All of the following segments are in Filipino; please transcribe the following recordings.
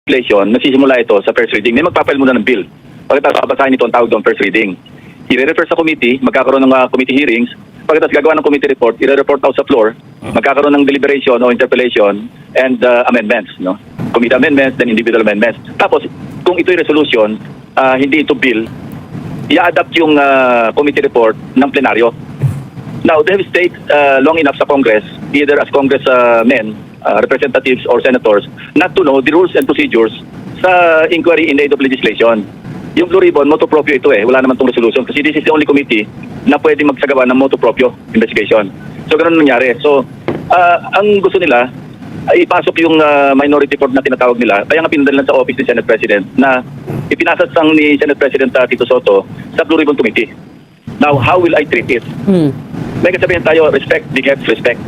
legislation, nagsisimula ito sa first reading. May magpapile muna ng bill. Pagkatapos babasahin ito ang tawag doon first reading. I-refer sa committee, magkakaroon ng committee hearings. Pagkatapos gagawa ng committee report, i-report out sa floor, magkakaroon ng deliberation o interpellation and amendments, no? Committee amendments, then individual amendments. Tapos, kung ito'y resolution, hindi ito bill, i-adapt yung committee report ng plenaryo. Now, they have stayed long enough sa Congress, either as congressmen, representatives or senators, not to know the rules and procedures sa inquiry in aid of legislation. Yung Blue Ribbon, motu proprio ito wala naman itong resolution kasi this is the only committee na pwede magsagawa ng motu proprio investigation. So, ganun nangyari. So, ang gusto nila ay ipasok yung minority report na tinatawag nila. Kaya nga pinadala sa office ni Senate President na ipinasat sang ni Senate President Tito Sotto sa Blue Ribbon Committee. Now, how will I treat it? May kasabihin tayo, respect begets respect.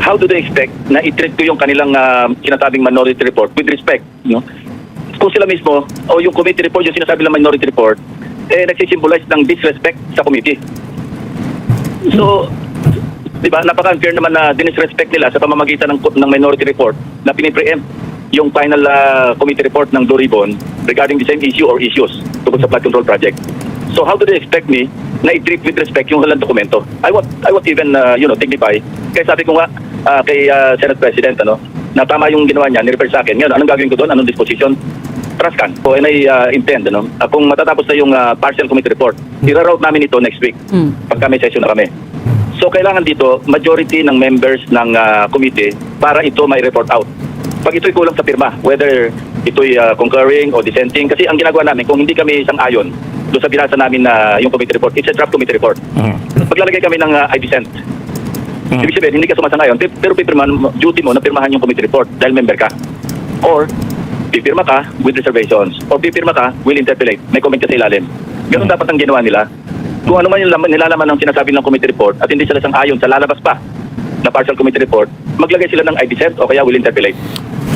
How do they expect na i-treat ko yung kanilang sinasabing minority report with respect? No? Kung sila mismo o yung committee report, yung sinasabi ng minority report, nagsisimbolize ng disrespect sa committee. So, di ba, napaka-unfair naman na dinisrespect nila sa pamamagitan ng minority report na pinipreempt yung final committee report ng Blue Ribbon regarding the same issue or issues tungkol sa flood control project. So how do they expect me na i-treat with respect yung halang dokumento? I won't even dignify. Kaya sabi ko nga kay Senate President na tama yung ginawa niya, ni-refer sa akin. Ngayon, anong gagawin ko doon? Anong disposition? Trascan. So, and I intend, kung matatapos na yung partial committee report, i-route namin ito next week pagka may session na kami. So, kailangan dito, majority ng members ng committee para ito may report out. Pag ito'y kulang sa pirma, whether ito'y concurring o dissenting, kasi ang ginagawa namin, kung hindi kami sang-ayon doon sa binasa namin na yung committee report, it's a draft committee report. Maglalagay kami ng I dissent. Ibig sabihin, hindi ka sumasang-ayon, pero duty mo na pirmahan yung committee report dahil member ka. Or, pipirma ka with reservations. Or pipirma ka, will interpellate. May comment ka sa ilalim. Ganun dapat ang ginawa nila. Kung ano man yung nilalaman ng sinasabi ng committee report at hindi sila sang-ayon sa lalabas pa na partial committee report, maglagay sila ng I dissent o kaya will interpellate.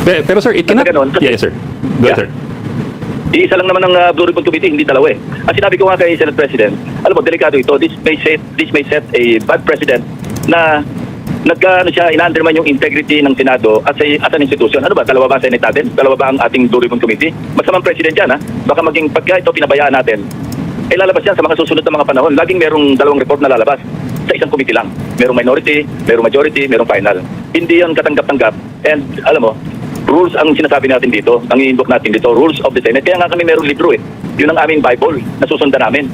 Pero sir, it cannot... Yes, sir. Go ahead, sir. Iisa lang naman ng Blue Ribbon Committee, hindi dalawa Ang sinabi ko nga kay Senate President, alam mo, delikado ito. This may set a bad precedent na ina-undermine yung integrity ng Senado as an institution. Ano ba? Dalawa ba ang Senate natin? Dalawa ba ang ating Blue Ribbon Committee? Masamang President yan, ha? Baka maging pagka ito pinabayaan natin, lalabas yan sa mga susunod na mga panahon. Laging merong dalawang report na lalabas sa isang committee lang. Merong minority, merong majority, merong final. Hindi yan katanggap-tanggap. And alam mo, rules ang sinasabi natin dito, ang i-invoke natin dito, rules of the Senate. Kaya nga kami merong libro Yun ang aming Bible na susundan namin.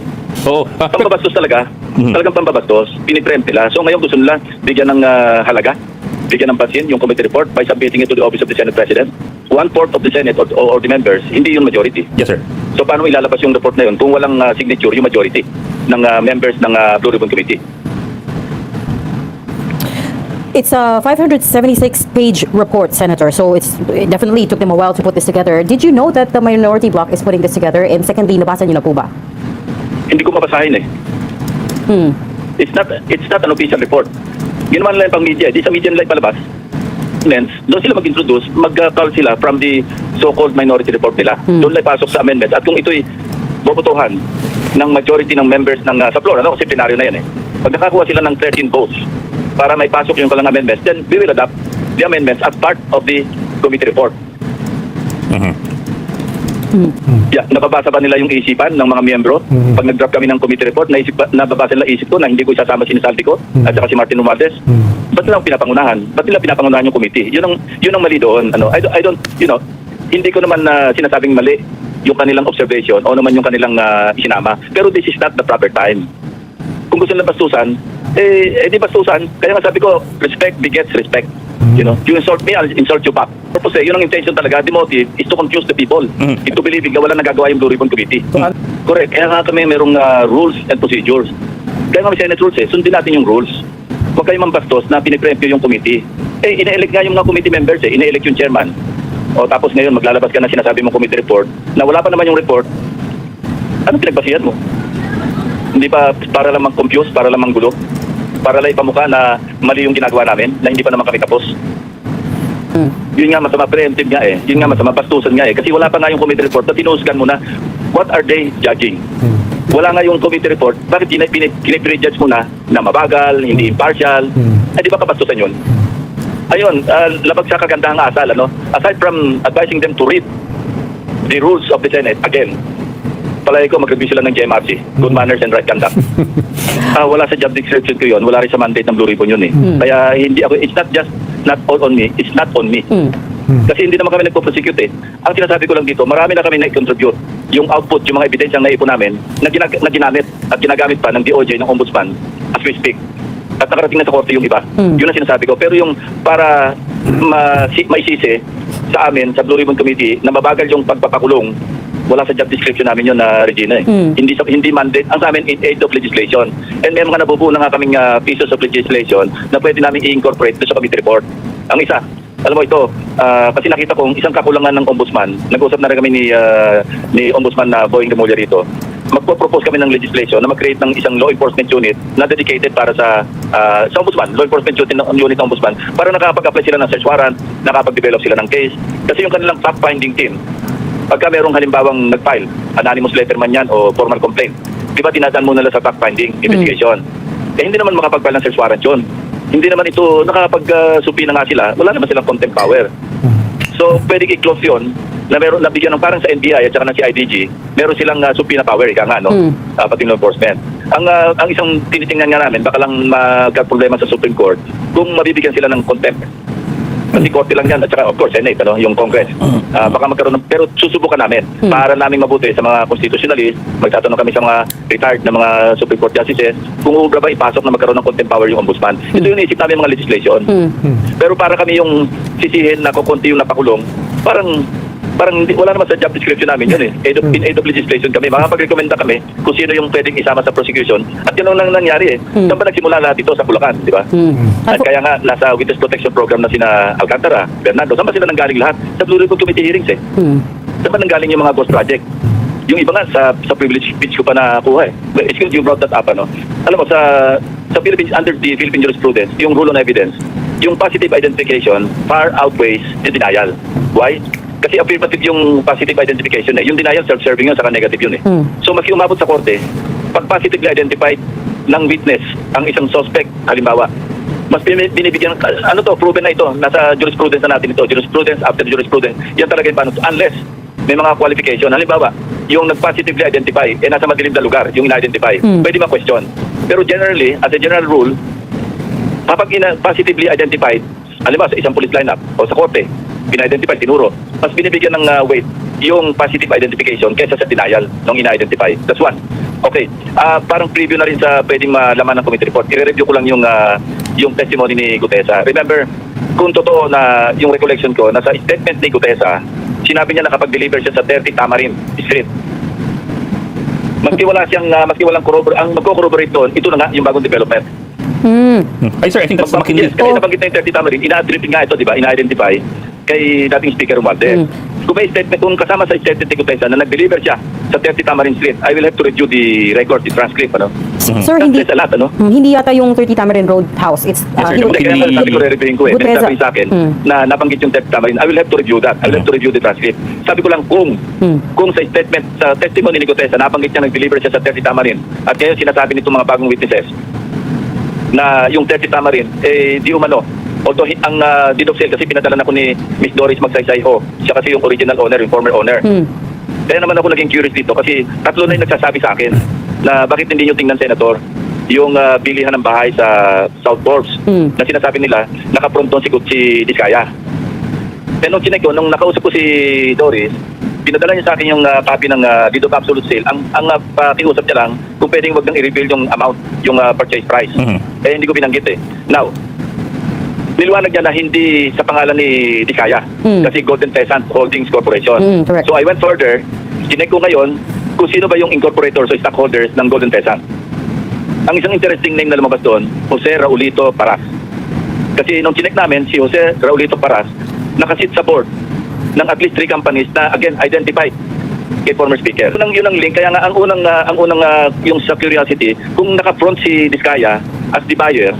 Pambabastos talaga. Talagang pambabastos. Piniprempt nila. So ngayon gusto nila bigyan ng halaga, bigyan ng pansin yung committee report by submitting it to the office of the Senate President. 1/4 of the Senate or the members, hindi yung majority. Yes, sir. So paano ilalabas yung report na yun kung walang signature yung majority ng members ng Blue Ribbon Committee? It's a 576-page report, Senator, so it definitely took them a while to put this together. Did you know that the minority bloc is putting this together? And secondly, nabasa niyo na po ba? Hindi ko mabasahin It's not an official report. Ginawa nila yung pang media. Di sa media nila palabas. Doon sila mag-introduce, mag-call sila from the so-called minority report nila. Doon nila ipasok sa amendments. At kung ito'y bobotohan ng majority ng members ng sa floor, kasi plenaryo na yan Pag nakakuha sila ng 13 votes para may pasok yung kalang amendments, then we will adopt the amendments as part of the committee report. Yeah, nababasa ba nila yung isipan ng mga miyembro? Pag nag-drop kami ng committee report, nababasa nila isip ko na hindi ko isasama sinasaldi ko at saka si Martin Romualdez. Ba't nila pinapangunahan? Ba't nila pinapangunahan yung committee? Yun ang mali doon. I don't, hindi ko naman sinasabing mali yung kanilang observation o naman yung kanilang isinama. Pero this is not the proper time. Kung gusto nila bastusan, di bastusan. Kaya nga sabi ko, respect begets respect. You insult me, I'll insult you back. Purpose yun ang intention talaga. The motive is to confuse the people into believing na wala nagagawa yung Blue Ribbon Committee. Correct. Kaya nga kami merong rules and procedures. Kaya nga may Senate rules sundin natin yung rules. Huwag kayong mambastos na piniprempt yung committee. Ine-elect nga yung mga committee members ine-elect yung chairman. O tapos ngayon maglalabas ka na sinasabi mong committee report na wala pa naman yung report. Anong pinagbasihan mo? Hindi pa para lang mag-confuse, para lang manggulo, para lang ipamukha na mali yung ginagawa namin, na hindi pa naman kami tapos. Yun nga masama, preemptive nga Yun nga masama, bastusan nga Kasi wala pa nga yung committee report na tinuusgan mo na what are they judging? Wala nga yung committee report, bakit pinipre-judge mo na mabagal, hindi impartial? Di ba kabastusan yun? Ayun, labag sa kagandahang asal, Aside from advising them to read the rules of the Senate, again, palagi ko mag-review sila ng GMRC, Good Manners and Right Conduct. Wala sa job description ko yun, wala rin sa mandate ng Blue Ribbon yun eh. Kaya hindi ako, it's not just not all on me, it's not on me. Kasi hindi naman kami nagpo-prosecute eh. Ang sinasabi ko lang dito, marami na kami na-contribute. Yung output, yung mga ebidensyang naipon namin, na ginamit at ginagamit pa ng DOJ, ng Ombudsman, as we speak. At nakarating na sa korte yung iba. Yun ang sinasabi ko. Pero yung para maisisi sa amin, sa Blue Ribbon Committee, na mabagal yung pagpapakulong, wala sa job description namin yun na Regina eh. Hindi mandate. Ang sa amin, in aid of legislation. And may mga nabubuo na nga kaming pieces of legislation na pwede namin i-incorporate sa committee report. Ang isa, alam mo ito, kasi nakita kong isang kakulangan ng Ombudsman, nag-usap na rin kami ni Ombudsman na Boying Demolia rito, magpo-propose kami ng legislation na mag-create ng isang law enforcement unit na dedicated para sa Ombudsman, law enforcement unit ng Ombudsman, para nakapag-apply sila ng search warrant, nakapag-develop sila ng case. Kasi yung kanilang fact-finding team, pagka merong halimbawang nag-file, anonymous letter man yan o formal complaint, di ba tinadaan muna nila sa fact-finding investigation? Hindi naman makapag-file ng search warrant yun. Hindi naman ito, nakapag-supi na nga sila, wala naman silang contempt power. So, pwedeng i-close yun, na meron nabigyan ng parang sa NBI at saka ng CIDG, meron silang supi na power, ika nga, no? Pati law enforcement. Ang isang tinitingnan nga namin, baka lang magka-problema sa Supreme Court, kung mabibigyan sila ng contempt. Kasi korte lang yan, at saka of course, Senate, yung Congress. Baka magkaroon ng, pero susubukan namin, para namin mabuti sa mga constitutionalist, magtatanong kami sa mga retired na mga Supreme Court justices, kung ubra ba ipasok na magkaroon ng contempt power yung Ombudsman. Ito yung naisip namin mga legislation. Pero para kami yung sisihin na kukunti yung napakulong, parang wala naman sa job description namin yun eh. In aid of legislation kami. Makapag-recommenda kami kung sino yung pwedeng isama sa prosecution. At yun lang nangyari eh. Saan ba nagsimula lahat ito? Sa Bulacan, di ba? At kaya nga, nasa Witness Protection Program na sina Alcantara, Bernardo, saan ba sila nanggaling lahat? Sa Blue Ribbon Committee hearings eh. Saan ba nanggaling yung mga ghost project? Yung iba nga, sa privilege speech ko pa nakuha eh. But it's good you brought that up, ano? Alam mo, sa Philippines, under the Philippine jurisprudence, yung rule on evidence, yung positive identification far outweighs the denial. Why? Kasi affirmative yung positive identification eh. Yung denial, self-serving yun, saka negative yun eh. So, maski umabot sa korte, pag positively identified ng witness ang isang suspect, halimbawa, mas binibigyan, proven na ito, nasa jurisprudence na natin ito, jurisprudence after jurisprudence, yan talaga yung paano, unless may mga qualification. Halimbawa, yung nag-positively identify, nasa madilim na lugar, yung in-identify, pwede ma-question. Pero generally, as a general rule, kapag positively identified, halimbawa sa isang police lineup o sa korte, in-identify, tinuro, mas binibigyan ng weight yung positive identification kaysa sa denial ng in-identify. That's one. Okay. Parang preview na rin sa pwedeng malaman ng committee report. I-review ko lang yung testimony ni Gutesa. Remember, kung totoo na yung recollection ko, nasa statement ni Gutesa, sinabi niya na kapag deliver siya sa 30 Tamarin Street, maski walang corroborate, ang magko-corroborate doon, ito na nga yung bagong development. Ay sir, I think that's makinig. Yes, kasi nabanggit na yung 30 Tamarin, ina-attribute nga ito, di ba? Ina-identify kay dating Speaker Romualdez. Kung may statement, kung kasama sa statement ni Gutesa na nag-deliver siya sa 30 Tamarin Street, I will have to review the record, the transcript, ano? Sir, hindi That's a lot, ano? hindi yata yung 30 Tamarin Road House. It's Yes, sir. Hindi, kaya sabi ko re-reviewin ko eh. Gutesa. Sabi sa akin na nabanggit yung 30 Tamarin, I will have to review that. I will have to review the transcript. Sabi ko lang kung sa statement, sa testimony ni Gutesa, nabanggit niya nag-deliver siya sa 30 Tamarin. At ngayon sinasabi nitong mga bagong witnesses na yung 30 Tamarin, di umano. Although ang deed of sale, kasi pinadala na ko ni Miss Doris Magsaysay siya kasi yung original owner, yung former owner. Kaya naman ako naging curious dito kasi tatlo na yung nagsasabi sa akin na bakit hindi nyo tingnan, Senator, yung bilihan ng bahay sa South Forbes na sinasabi nila nakapront doon si Diskaya. Kaya nung chinek ko, nung nakausap ko si Doris, pinadala niya sa akin yung copy ng deed of absolute sale. Ang pakiusap niya lang kung pwedeng wag nang i-reveal yung amount, yung purchase price. Kaya hindi ko binanggit eh. Now, niliwanag niya na hindi sa pangalan ni Diskaya kasi Golden Pheasant Holdings Corporation. Correct. So I went further, chinek ko ngayon kung sino ba yung incorporators o stockholders ng Golden Pheasant. Ang isang interesting name na lumabas doon, Jose Raulito Paras. Kasi nung chinek namin, si Jose Raulito Paras nakasit sa board ng at least 3 companies na again identified kay former speaker. Yun ang link, kaya nga ang unang yung sa curiosity, kung naka-front si Diskaya as the buyer,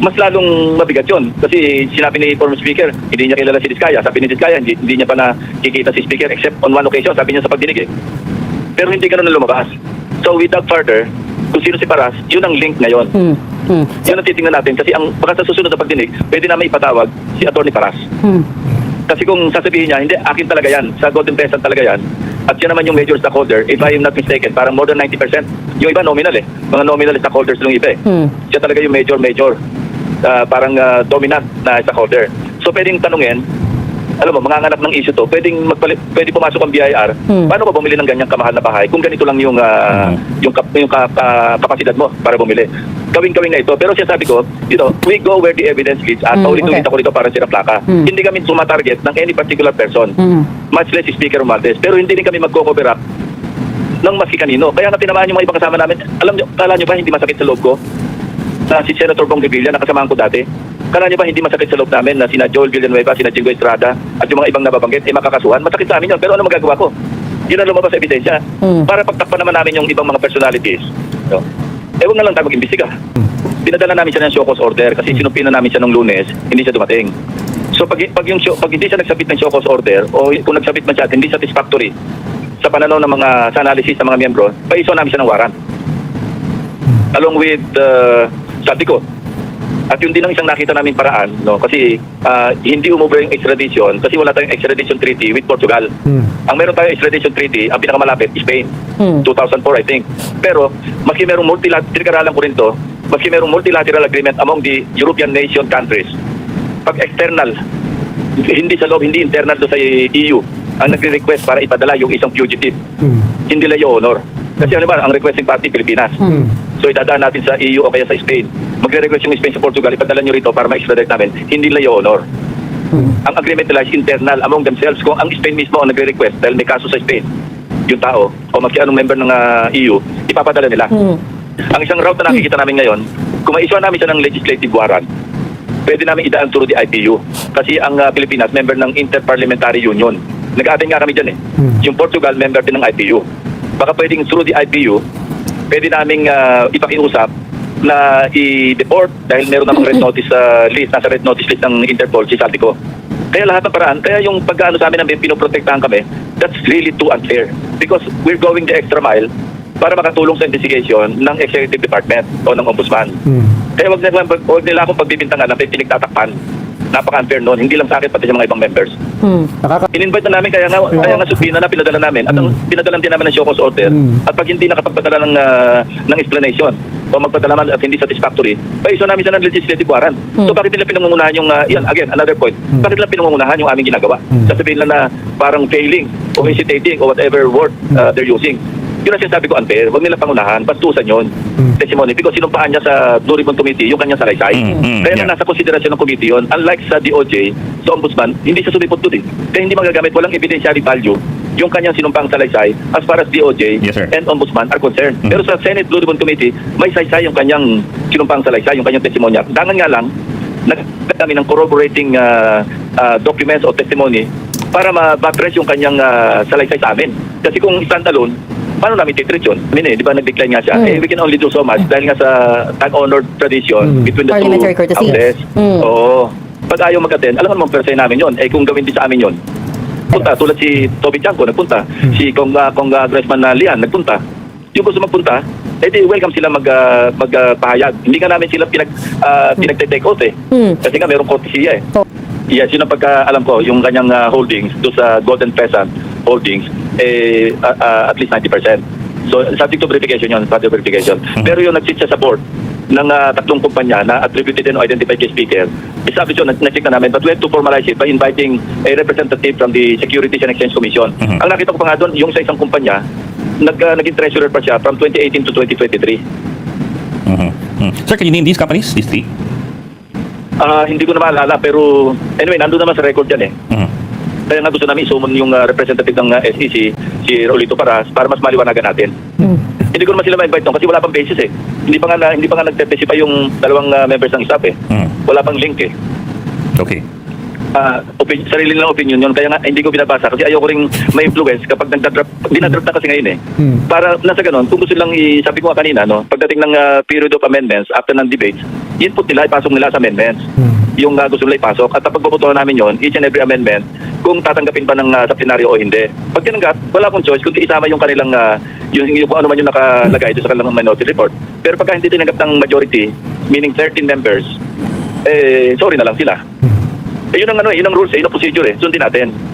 mas lalong mabigat yun. Kasi sinabi ni former speaker, hindi niya kilala si Diskaya. Sabi ni Diskaya, hindi niya pa nakikita si speaker except on one occasion, sabi niya sa pagdinig eh. Pero hindi ganun na lumabas. So without further, kung sino si Paras, yun ang link ngayon. Yun ang titingnan natin. Kasi baka sa susunod na pagdinig, pwede namin ipatawag si Atty. Paras. Kasi kung sasabihin niya, hindi, akin talaga yan, sa Golden Peasant talaga yan, at siya naman yung major stockholder, if I am not mistaken, parang more than 90%. Yung iba nominal eh. Mga nominal stockholders lang iba eh. Siya talaga yung major, parang dominant na stockholder. So pwedeng tanungin, alam mo, manganganak ng issue to, pwede pumasok ang BIR, paano ka bumili ng ganyang kamahal na bahay kung ganito lang yung kapasidad mo para bumili. Gawin na ito. Pero sinasabi ko, we go where the evidence leads. At paulit-ulit ako dito para sila plaka. Hindi kami sumatarget ng any particular person. Much less Speaker Romualdez. Pero hindi rin kami magko-cover up ng maski kanino. Kaya nga tinamaan yung mga ibang kasama namin. Kala nyo ba hindi masakit sa loob ko? Na si Senator Bong Revilla, nakasamahan ko dati. Kala niyo ba hindi masakit sa loob namin na sina Joel Villanueva, sina Jingo Estrada at yung mga ibang nababanggit makakasuhan? Masakit sa amin yun. Pero ano magagawa ko? Yun ang lumabas sa ebidensya. Para pagtakpan naman namin yung ibang mga personalities. So, huwag na lang tayo mag-imbestiga. Pinadala namin siya ng show cause order kasi sinupina namin siya nung Lunes, hindi siya dumating. So pag hindi siya nagsabit ng show cause order o kung nagsabit man siya at hindi satisfactory sa pananaw ng mga sa analysis ng mga miyembro, pa-issue namin siya ng warrant. Along with sabi ko, at yun din ang isang nakita namin paraan, no? Kasi hindi umover yung extradition kasi wala tayong extradition treaty with Portugal. Ang meron tayong extradition treaty, ang pinakamalapit, Spain. 2004, I think. Pero, maski merong tinag-aralan ko rin to, maski merong multilateral agreement among the European nation countries, pag external, hindi sa loob, hindi internal do sa EU, ang nagre-request para ipadala yung isang fugitive, hindi layo honor. Kasi ano ba, ang requesting party, Pilipinas. So idadaan natin sa EU o kaya sa Spain. Magre-request yung Spain sa Portugal, ipadala nyo rito para ma-extradite namin, hindi layo honor. Ang agreement nila is internal among themselves. Kung ang Spain mismo ang nagre-request dahil may kaso sa Spain, yung tao, o maski anong member ng EU, ipapadala nila. Ang isang route na nakikita namin ngayon, kung ma-issue namin siya ng legislative warrant, pwede namin idaan through the IPU. Kasi ang Pilipinas, member ng Interparliamentary Union. Nag-attend nga kami dyan eh. Yung Portugal, member din ng IPU. Baka pwedeng through the IPU, pwede naming ipakiusap na i-deport dahil meron namang red notice list, nasa red notice list ng Interpol, si Saltico. Kaya lahat ng paraan, kaya yung pag-ano sa amin na pinoprotektahan kami, that's really too unfair. Because we're going the extra mile para makatulong sa investigation ng Executive Department o ng Ombudsman. Kaya wag nila akong pagbibintangan na pinagtatakpan. Napaka-unfair noon, hindi lang sa akin, pati sa mga ibang members. In-invite na namin, kaya nga subina na pinadala namin. At ang pinadala din namin ng show cause order. At pag hindi nakapagpadala ng explanation o magpadala man at hindi satisfactory, pa-issue namin siya ng legislative warrant. So bakit nila pinangungunahan yung, again, another point, bakit nila pinangungunahan yung aming ginagawa? Sasabihin lang na parang failing o hesitating o whatever word they're using. Yun ang sinasabi ko unfair, huwag nila pangunahan, bastusan yun. Testimony, because sinumpaan niya sa Blue Ribbon Committee yung kanyang salaysay. Kaya na nasa konsiderasyon ng committee yun, unlike sa DOJ, sa Ombudsman, hindi siya sumipot doon eh. Kaya hindi magagamit, walang evidentiary value yung kanyang sinumpang salaysay as far as DOJ and Ombudsman are concerned. Pero sa Senate Blue Ribbon Committee, may saysay yung kanyang sinumpang salaysay, yung kanyang testimonya. Dangan nga lang, nagkaroon kami ng corroborating documents o testimony para ma-press yung kanyang salaysay sa amin. Kasi kung stand-alone, paano namin titreat yun? Di ba nag-decline nga siya? We can only do so much dahil nga sa tag-honored tradition between the Parliamentary two courtesy. houses. Oo. Pag ayaw mag-attend, alam mo per se namin yun. Kung gawin din sa amin yun, punta. Tulad si Toby Chanco, nagpunta. Si Congressman Lian, nagpunta. Yung gusto magpunta, di welcome sila magpahayag. Hindi nga namin sila pinag-take out eh. Kasi nga merong courtesy eh. Yes, yun ang pagka-alam ko, yung kanyang holdings do sa Golden Peasant holdings, at least 90%. So, subject to verification yun, further verification. Pero yung nag-sit siya sa board ng tatlong kumpanya na attributed and identified kay Speaker, established yun, na-check na namin, but we have to formalize it by inviting a representative from the Securities and Exchange Commission. Ang nakita ko pa nga doon, yung sa isang kumpanya, naging treasurer pa siya from 2018 to 2023. Sir, can you name these companies, these three? Hindi ko na maalala, pero anyway, nandun naman sa record yan eh. Kaya nga gusto namin isumon yung representative ng SEC, si Rolito Paras, para mas maliwanagan natin. Hindi ko naman sila ma-invite doon kasi wala pang basis eh. Hindi pa nga nagtestify yung dalawang members ng staff eh. Wala pang link eh. Okay. Sarili lang opinion yun, kaya nga hindi ko binabasa kasi ayoko ring may influence kapag dinadraft na kasi ngayon eh. Para nasa ganon, kung gusto lang sabi ko nga kanina, no, pagdating ng period of amendments after ng debates, input nila, ipasok nila sa amendments. Yung gusto nila ipasok. At pagpuputuhan namin yon, each and every amendment, kung tatanggapin pa ng subsidiary o hindi. Pag tinanggap, wala akong choice kundi isama yung kanilang, yung kung ano man yung nakalagay ito sa kanilang minority report. Pero pagka hindi tinanggap ng majority, meaning 13 members, sorry na lang sila. Yun ang rules, yun ang procedure sundin natin.